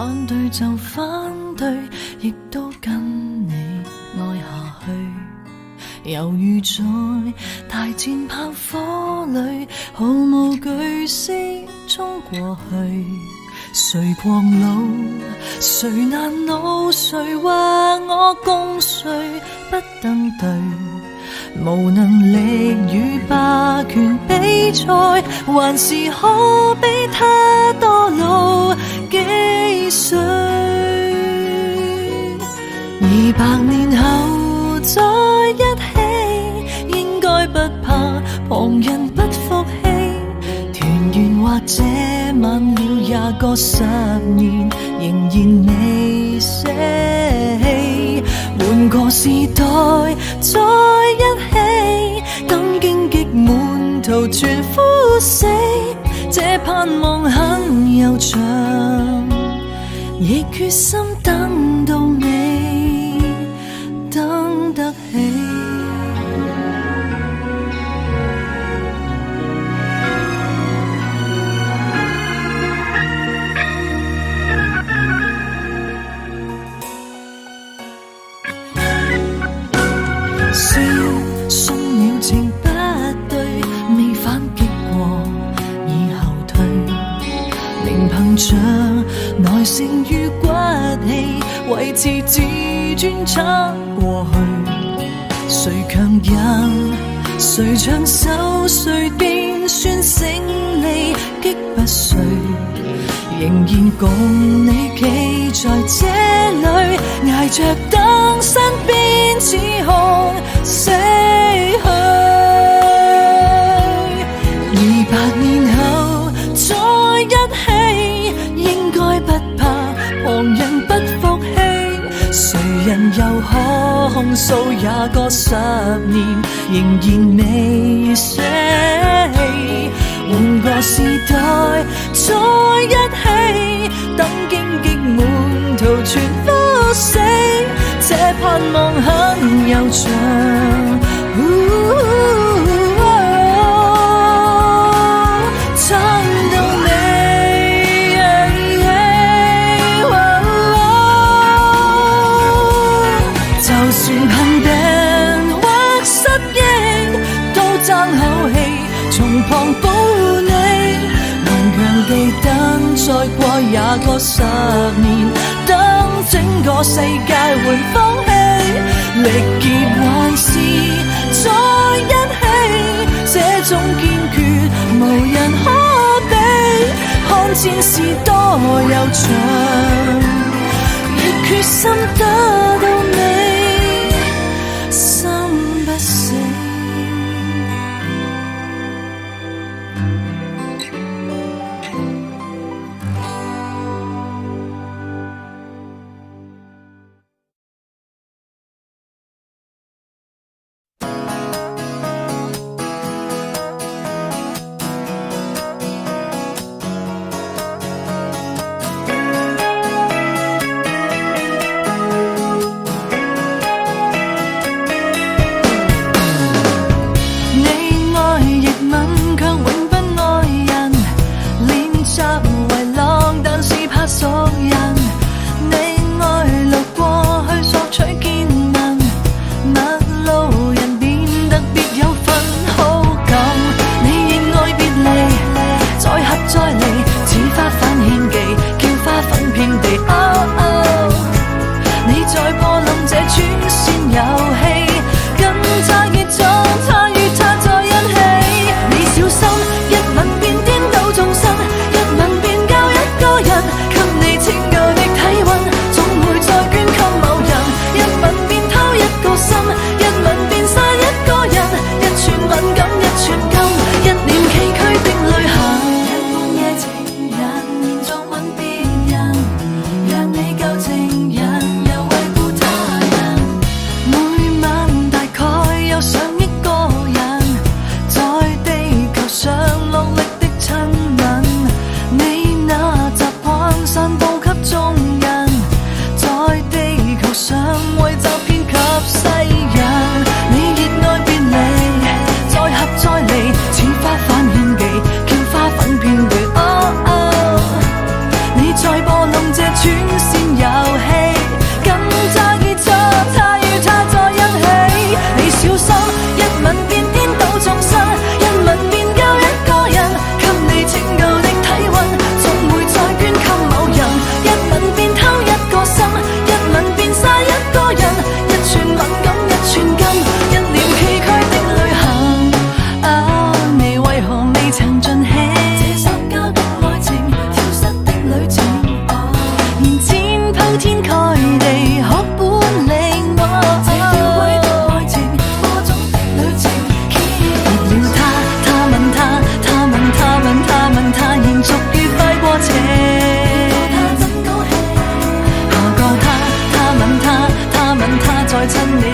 反對就反對，亦都跟你愛下去。猶如在大戰炮火裏，毫無懼色衝過去。誰狂怒，誰難怒，誰話我共誰不登對？無能力與霸權比賽，還是可比他多老幾歲？200年後再一起，應該不怕旁人不服氣。團圓或者晚了20個10年，仍然未捨棄。換個時代再一起，等荊棘滿途全枯死。這盼望很悠長，亦決心等到你等得起。笑信了情不對，未反擊過已後退。寧憑着耐性與骨氣，維持自尊撐過去。誰強人，誰長壽，誰便算勝利。擊不碎，仍然共你企在這裏，捱着等身邊指控死去。200年後再一起，應該不怕旁人不服氣。誰人又可控訴20個10年，仍然未捨棄。換個時代再一起，等荊棘滿途全枯死。這盼望很悠長，撐到你。就算幸病或失憶，都爭口氣從旁保你。頑強地等再過20個10年，等整個世界會放棄。力竭還是再一起，這種堅決無人可比。看戰事多悠長，亦決心得到你心不死。一吻便顛倒眾生，一吻便教一個人給你拯救你。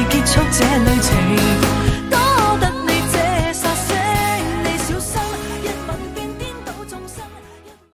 結束這旅程。